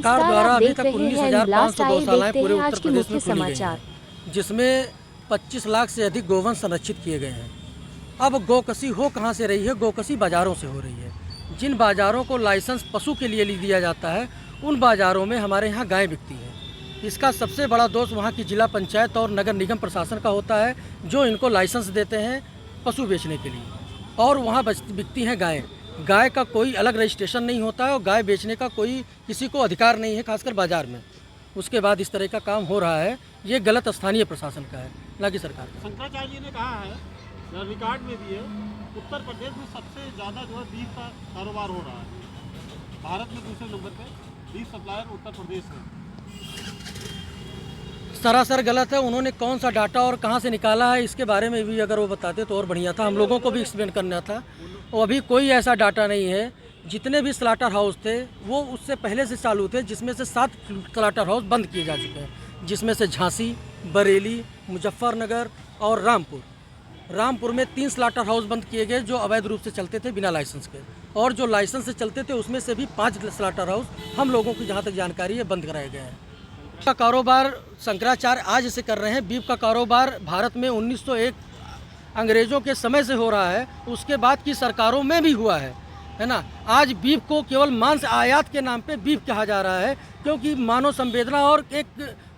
सरकार द्वारा अभी तक 19,500 गौशालाएं पूरे उत्तर आज के प्रदेश में मुख्य खोली गई समाचार। हैं, जिसमें 25 लाख से अधिक गोवंश संरक्षित किए गए हैं। अब गोकसी हो कहाँ से रही है? गोकसी बाज़ारों से हो रही है। जिन बाज़ारों को लाइसेंस पशु के लिए दिया जाता है, उन बाज़ारों में हमारे यहाँ गाय बिकती है। इसका सबसे बड़ा दोष वहाँ की जिला पंचायत और नगर निगम प्रशासन का होता है, जो इनको लाइसेंस देते हैं पशु बेचने के लिए, और वहाँ बिकती हैं गायें। गाय का कोई अलग रजिस्ट्रेशन नहीं होता है और गाय बेचने का कोई किसी को अधिकार नहीं है, खासकर बाज़ार में। उसके बाद इस तरह का काम हो रहा है, ये गलत स्थानीय प्रशासन का है, ना कि सरकार का। शंकराचार्य जी ने कहा है, रिकॉर्ड में भी है, उत्तर प्रदेश में सबसे ज़्यादा जो है बीफ का कारोबार हो रहा है। भारत में दूसरे नंबर पे बीफ सप्लायर उत्तर प्रदेश है। सरासर गलत है। उन्होंने कौन सा डाटा और कहाँ से निकाला है, इसके बारे में भी अगर वो बताते तो और बढ़िया था, हम लोगों को भी एक्सप्लेन करना था। और अभी कोई ऐसा डाटा नहीं है। जितने भी स्लाटर हाउस थे वो उससे पहले से चालू थे, जिसमें से 7 स्लाटर हाउस बंद किए जा चुके हैं, जिसमें से झांसी, बरेली, मुजफ्फरनगर और रामपुर में 3 स्लाटर हाउस बंद किए गए जो अवैध रूप से चलते थे बिना लाइसेंस के, और जो लाइसेंस से चलते थे उसमें से भी 5 स्लाटर हाउस हम लोगों की जहाँ तक जानकारी है बंद कराए गए हैं। का कारोबार शंकराचार्य आज से कर रहे हैं। बीफ का कारोबार भारत में 1901 अंग्रेज़ों के समय से हो रहा है, उसके बाद की सरकारों में भी हुआ है ना। आज बीफ को केवल मांस आयात के नाम पे बीफ कहा जा रहा है, क्योंकि मानव संवेदना और एक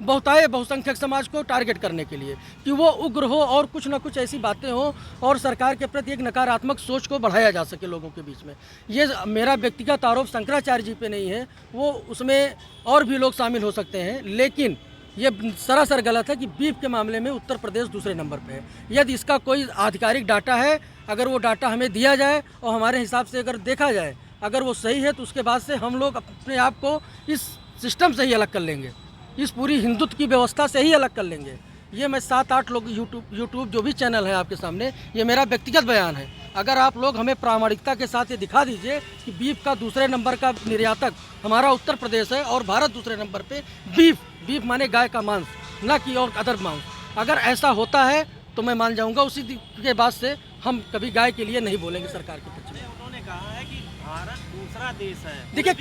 बहुसंख्यक समाज को टारगेट करने के लिए, कि वो उग्र हो और कुछ ना कुछ ऐसी बातें हो और सरकार के प्रति एक नकारात्मक सोच को बढ़ाया जा सके लोगों के बीच में। ये मेरा व्यक्तिगत आरोप शंकराचार्य जी पे नहीं है, वो उसमें और भी लोग शामिल हो सकते हैं, लेकिन ये सरासर गलत है कि बीफ के मामले में उत्तर प्रदेश दूसरे नंबर पे है। यदि इसका कोई आधिकारिक डाटा है, अगर वो डाटा हमें दिया जाए और हमारे हिसाब से अगर देखा जाए, अगर वो सही है, तो उसके बाद से हम लोग अपने आप को इस सिस्टम से ही अलग कर लेंगे, इस पूरी हिंदुत्व की व्यवस्था से ही अलग कर लेंगे। ये मैं 7-8 लोग यूट्यूब जो भी चैनल है आपके सामने, ये मेरा व्यक्तिगत बयान है। अगर आप लोग हमें प्रामाणिकता के साथ ये दिखा दीजिए कि बीफ का दूसरे नंबर का निर्यातक हमारा उत्तर प्रदेश है और भारत दूसरे नंबर पे बीफ माने गाय का मांस, ना कि और अदर मांस, अगर ऐसा होता है तो मैं मान जाऊंगा। उसी के बाद से हम कभी गाय के लिए नहीं बोलेंगे सरकार के पक्ष में। उन्होंने कहा है कि भारत दूसरा देश है। देखिए,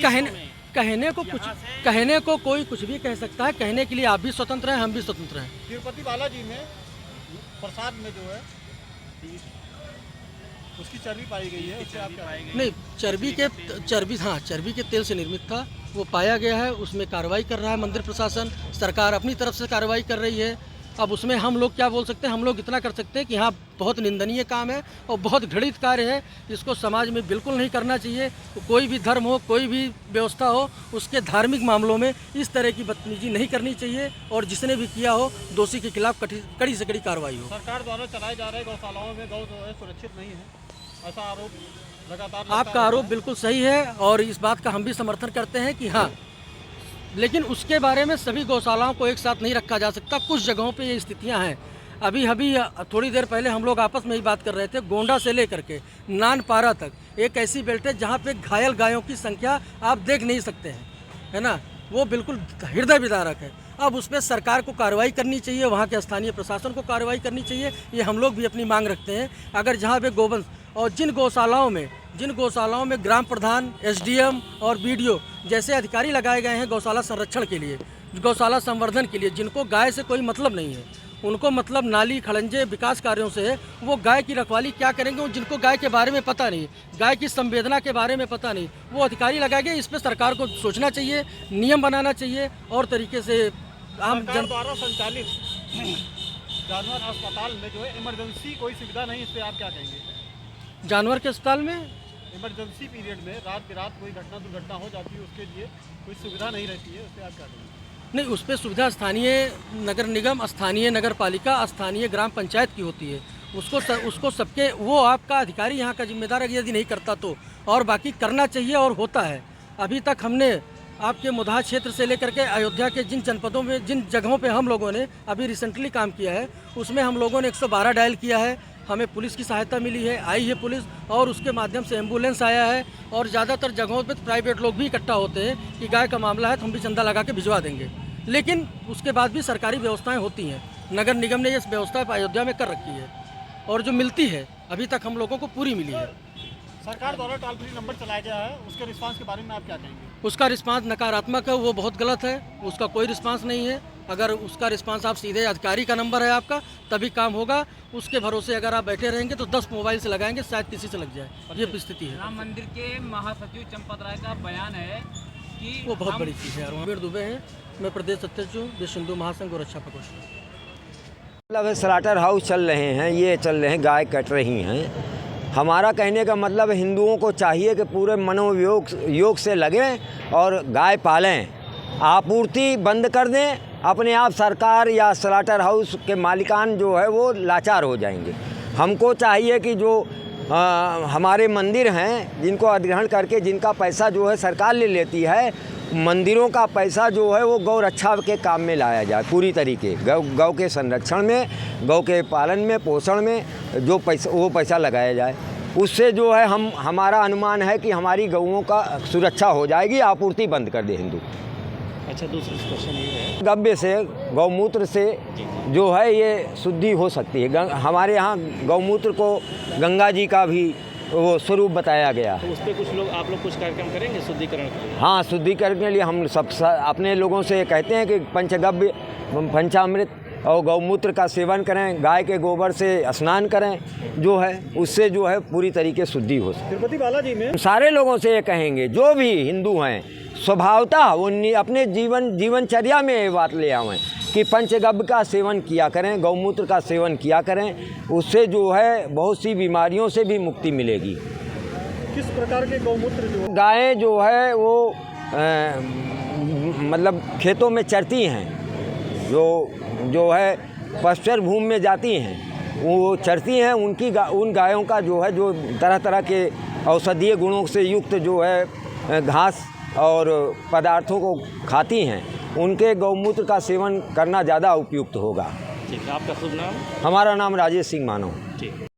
कहने को कोई कुछ भी कह सकता है, कहने के लिए आप भी स्वतंत्र हैं, हम भी स्वतंत्र हैं। तिरुपति बालाजी में प्रसाद में जो है उसकी चर्बी पाई गई है, उससे आप क्या कहेंगे? नहीं, चर्बी के तेल से निर्मित था, वो पाया गया है, उसमें कार्रवाई कर रहा है मंदिर प्रशासन, सरकार अपनी तरफ से कार्रवाई कर रही है। अब उसमें हम लोग क्या बोल सकते हैं? हम लोग इतना कर सकते हैं कि हाँ, बहुत निंदनीय काम है और बहुत घृणित कार्य है, इसको समाज में बिल्कुल नहीं करना चाहिए। तो कोई भी धर्म हो, कोई भी व्यवस्था हो, उसके धार्मिक मामलों में इस तरह की बदतमीजी नहीं करनी चाहिए, और जिसने भी किया हो दोषी के खिलाफ कड़ी से कड़ी कार्रवाई हो। सरकार द्वारा चलाए जा रहे गौशालाओं में गौ जो है सुरक्षित नहीं है, ऐसा आरोप लगातार आपका आरोप बिल्कुल सही है और इस बात का हम भी समर्थन करते हैं कि हाँ, लेकिन उसके बारे में सभी गौशालाओं को एक साथ नहीं रखा जा सकता। कुछ जगहों पे ये स्थितियां हैं। अभी थोड़ी देर पहले हम लोग आपस में ही बात कर रहे थे, गोंडा से लेकर के नानपारा तक एक ऐसी बेल्ट है जहाँ पे घायल गायों की संख्या आप देख नहीं सकते हैं, है ना। वो बिल्कुल हृदय विदारक है। अब उस पर सरकार को कार्रवाई करनी चाहिए, वहाँ के स्थानीय प्रशासन को कार्रवाई करनी चाहिए। ये हम लोग भी अपनी मांग रखते हैं। अगर जहाँ पे गोवंश और जिन गौशालाओं में ग्राम प्रधान, एसडीएम और बीडीओ जैसे अधिकारी लगाए गए हैं गौशाला संरक्षण के लिए, गौशाला संवर्धन के लिए, जिनको गाय से कोई मतलब नहीं है, उनको मतलब नाली खड़ंजे विकास कार्यों से है, वो गाय की रखवाली क्या करेंगे? जिनको गाय के बारे में पता नहीं, गाय की संवेदना के बारे में पता नहीं, वो अधिकारी लगाए गए। इस पर सरकार को सोचना चाहिए, नियम बनाना चाहिए और तरीके से आम जन द्वारा संचालित जानवर अस्पताल में जो है इमरजेंसी कोई सुविधा नहीं, इस पर आप क्या कहेंगे? जानवर के अस्पताल में इमरजेंसी पीरियड में रात बिरात कोई दुर्घटना हो जाती है, उसके लिए कोई सुविधा नहीं रहती है, उस पर आप क्या कहेंगे? नहीं, उस पर सुविधा स्थानीय नगर निगम, स्थानीय नगर पालिका, स्थानीय ग्राम पंचायत की होती है। उसको सबके, वो आपका अधिकारी यहाँ का जिम्मेदार है, यदि नहीं करता तो, और बाकी करना चाहिए और होता है। अभी तक हमने आपके मुदाह क्षेत्र से लेकर के अयोध्या के जिन जनपदों में, जिन जगहों पे हम लोगों ने अभी रिसेंटली काम किया है, उसमें हम लोगों ने 112 डायल किया है। हमें पुलिस की सहायता मिली है, आई है पुलिस, और उसके माध्यम से एम्बुलेंस आया है। और ज़्यादातर जगहों पे प्राइवेट लोग भी इकट्ठा होते हैं कि गाय का मामला है तो हम भी चंदा लगा के भिजवा देंगे, लेकिन उसके बाद भी सरकारी व्यवस्थाएं होती हैं। नगर निगम ने इस व्यवस्था अयोध्या में कर रखी है और जो मिलती है अभी तक हम लोगों को पूरी मिली है। सरकार द्वारा टोल फ्री नंबर चलाया गया है, उसके रिस्पांस के बारे में आप क्या कहेंगे? उसका रिस्पांस नकारात्मक है, वो बहुत गलत है। उसका कोई रिस्पांस नहीं है। अगर उसका रिस्पांस आप सीधे अधिकारी का नंबर है आपका तभी काम होगा। उसके भरोसे अगर आप बैठे रहेंगे तो 10 मोबाइल से लगाएंगे, शायद किसी से लग जाए। ये स्थिति है। राम मंदिर के महासचिव चंपत राय का बयान है कि वो बहुत बड़ी चीज़ है यार। वीर दुबे हैं, मैं प्रदेश अध्यक्ष हूँ विश्व हिंदू महासंघ और रक्षा प्रकोष्ठ। मतलब स्लाटर हाउस चल रहे हैं, ये चल रहे हैं, गाय कट रही हैं। हमारा कहने का मतलब हिंदुओं को चाहिए कि पूरे योग से लगें और गाय पालें, आपूर्ति बंद कर दें। अपने आप सरकार या स्लाटर हाउस के मालिकान जो है वो लाचार हो जाएंगे। हमको चाहिए कि जो हमारे मंदिर हैं जिनको अधिग्रहण करके जिनका पैसा जो है सरकार ले लेती है, मंदिरों का पैसा जो है वो गौ रक्षा के काम में लाया जाए पूरी तरीके। गौ के संरक्षण में, गौ के पालन में, पोषण में जो पैसा वो पैसा लगाया जाए। उससे जो है हमारा अनुमान है कि हमारी गौओं का सुरक्षा हो जाएगी, आपूर्ति बंद कर दे हिंदू। अच्छा, दूसरा क्वेश्चन ये है, गव्य से, गौमूत्र से जो है ये शुद्धि हो सकती है। हमारे यहाँ गौमूत्र को गंगा जी का भी वो स्वरूप बताया गया। तो उस पर कुछ लोग, आप लोग कुछ कार्यक्रम करेंगे शुद्धिकरण के लिए? हाँ, शुद्धिकरण के लिए हम सब अपने लोगों से कहते हैं कि पंचगव्य, पंचामृत और गौमूत्र का सेवन करें, गाय के गोबर से स्नान करें, जो है उससे जो है पूरी तरीके शुद्धि हो सकती है। तिरुपति बालाजी में सारे लोगों से ये कहेंगे जो भी हिंदू हैं स्वभावतः वो अपने जीवनचर्या में ये बात ले आवें कि पंचगव्य का सेवन किया करें, गौमूत्र का सेवन किया करें। उससे जो है बहुत सी बीमारियों से भी मुक्ति मिलेगी। किस प्रकार के गौमूत्र जो गायें जो है वो मतलब खेतों में चरती हैं, जो है पश्चर भूमि में जाती हैं, वो चरती हैं। उन गायों का जो है जो तरह तरह के औषधीय गुणों से युक्त जो है घास और पदार्थों को खाती हैं, उनके गौमूत्र का सेवन करना ज़्यादा उपयुक्त होगा। ठीक है, आपका शुभ नाम? हमारा नाम राजेश सिंह मानव। ठीक।